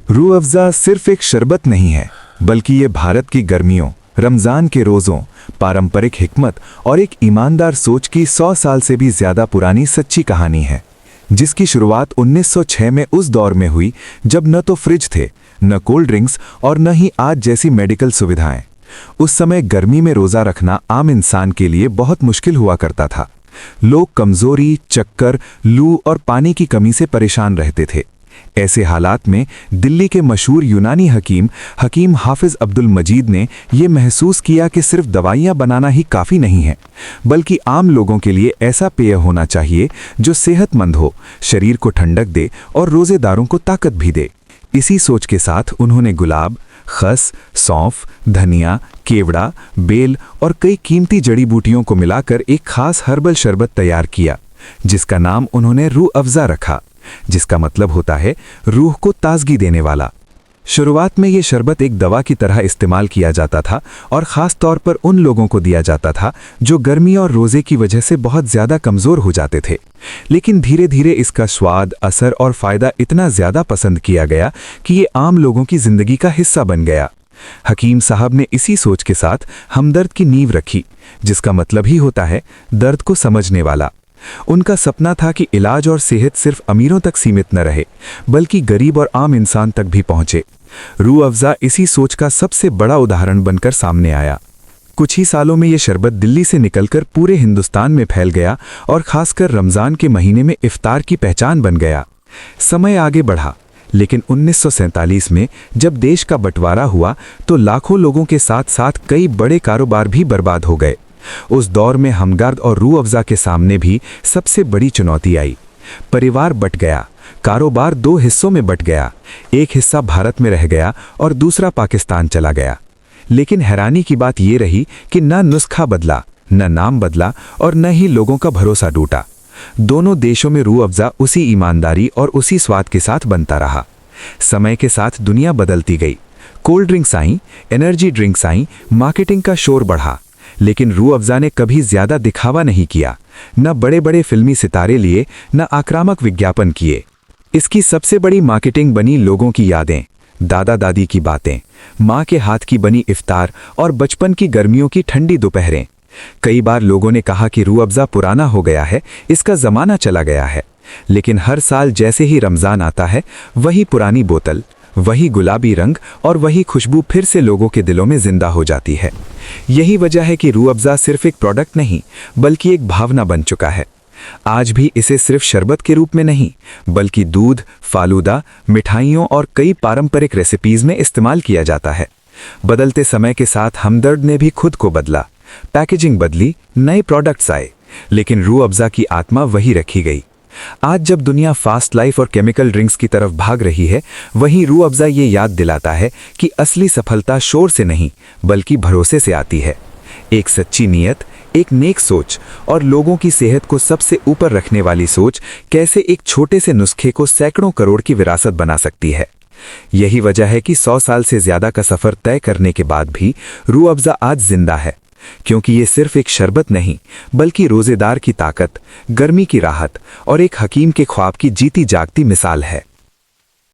रूह अफ़ज़ा सिर्फ एक शरबत नहीं है, बल्कि ये भारत की गर्मियों, रमज़ान के रोज़ों, पारंपरिक हिकमत और एक ईमानदार सोच की 100 साल से भी ज़्यादा पुरानी सच्ची कहानी है, जिसकी शुरुआत 1906 में उस दौर में हुई जब न तो फ्रिज थे, न कोल्ड ड्रिंक्स और न ही आज जैसी मेडिकल सुविधाएं। उस समय गर्मी में रोज़ा रखना आम इंसान के लिए बहुत मुश्किल हुआ करता था। लोग कमज़ोरी, चक्कर, लू और पानी की कमी से परेशान रहते थे। ऐसे हालात में दिल्ली के मशहूर यूनानी हकीम हाफिज अब्दुल मजीद ने यह महसूस किया कि सिर्फ दवाइयां बनाना ही काफ़ी नहीं है, बल्कि आम लोगों के लिए ऐसा पेय होना चाहिए जो सेहतमंद हो, शरीर को ठंडक दे और रोज़ेदारों को ताकत भी दे। इसी सोच के साथ उन्होंने गुलाब, खस, सौंफ, धनिया, केवड़ा, बेल और कई कीमती जड़ी बूटियों को मिलाकर एक खास हर्बल शरबत तैयार किया, जिसका नाम उन्होंने रूह अफ़ज़ा रखा, जिसका मतलब होता है रूह को ताजगी देने वाला। शुरुआत में यह शरबत एक दवा की तरह इस्तेमाल किया जाता था और ख़ास तौर पर उन लोगों को दिया जाता था जो गर्मी और रोज़े की वजह से बहुत ज़्यादा कमज़ोर हो जाते थे। लेकिन धीरे धीरे इसका स्वाद, असर और फ़ायदा इतना ज़्यादा पसंद किया गया कि ये आम लोगों की ज़िंदगी का हिस्सा बन गया। हकीम साहब ने इसी सोच के साथ हमदर्द की नींव रखी, जिसका मतलब ही होता है दर्द को समझने वाला। उनका सपना था कि इलाज और सेहत सिर्फ अमीरों तक सीमित न रहे, बल्कि गरीब और आम इंसान तक भी पहुंचे। रूह अफ़ज़ा इसी सोच का सबसे बड़ा उदाहरण बनकर सामने आया। कुछ ही सालों में यह शरबत दिल्ली से निकलकर पूरे हिंदुस्तान में फैल गया और खासकर रमज़ान के महीने में इफ्तार की पहचान बन गया। समय आगे बढ़ा, लेकिन 1947 में जब देश का बंटवारा हुआ तो लाखों लोगों के साथ साथ कई बड़े कारोबार भी बर्बाद हो गए। उस दौर में हमदर्द और रूह अफ़ज़ा के सामने भी सबसे बड़ी चुनौती आई। परिवार बट गया, कारोबार दो हिस्सों में बट गया, एक हिस्सा भारत में रह गया और दूसरा पाकिस्तान चला गया। लेकिन हैरानी की बात यह रही कि न नुस्खा बदला, न नाम बदला और न ही लोगों का भरोसा टूटा। दोनों देशों में रूह अफ़ज़ा उसी ईमानदारी और उसी स्वाद के साथ बनता रहा। समय के साथ दुनिया बदलती गई। कोल्ड ड्रिंक्स आईं, एनर्जी ड्रिंक्स आईं, मार्केटिंग का शोर बढ़ा, लेकिन रूह अफ़ज़ा ने कभी ज्यादा दिखावा नहीं किया। न बड़े बड़े फिल्मी सितारे लिए, न आक्रामक विज्ञापन किए। इसकी सबसे बड़ी मार्केटिंग बनी लोगों की यादें, दादा दादी की बातें, माँ के हाथ की बनी इफ्तार और बचपन की गर्मियों की ठंडी दोपहरें। कई बार लोगों ने कहा कि रूह अफ़ज़ा पुराना हो गया है, इसका ज़माना चला गया है। लेकिन हर साल जैसे ही रमज़ान आता है, वही पुरानी बोतल, वही गुलाबी रंग और वही खुशबू फिर से लोगों के दिलों में जिंदा हो जाती है। यही वजह है कि रूह अफ़ज़ा सिर्फ एक प्रोडक्ट नहीं, बल्कि एक भावना बन चुका है। आज भी इसे सिर्फ शरबत के रूप में नहीं, बल्कि दूध, फालूदा, मिठाइयों और कई पारंपरिक रेसिपीज में इस्तेमाल किया जाता है। बदलते समय के साथ हमदर्द ने भी खुद को बदला, पैकेजिंग बदली, नए प्रोडक्ट्स आए, लेकिन रूह अफ़ज़ा की आत्मा वही रखी गई। आज जब दुनिया फास्ट लाइफ और केमिकल ड्रिंक्स की तरफ भाग रही है, वहीं रूह अफ़ज़ा ये याद दिलाता है कि असली सफलता शोर से नहीं, बल्कि भरोसे से आती है। एक सच्ची नीयत, एक नेक सोच और लोगों की सेहत को सबसे ऊपर रखने वाली सोच कैसे एक छोटे से नुस्खे को सैकड़ों करोड़ की विरासत बना सकती है। यही वजह है कि 100 साल से ज्यादा का सफर तय करने के बाद भी रूह अफ़ज़ा आज जिंदा है, क्योंकि ये सिर्फ एक शरबत नहीं, बल्कि रोजेदार की ताकत, गर्मी की राहत और एक हकीम के ख्वाब की जीती जागती मिसाल है।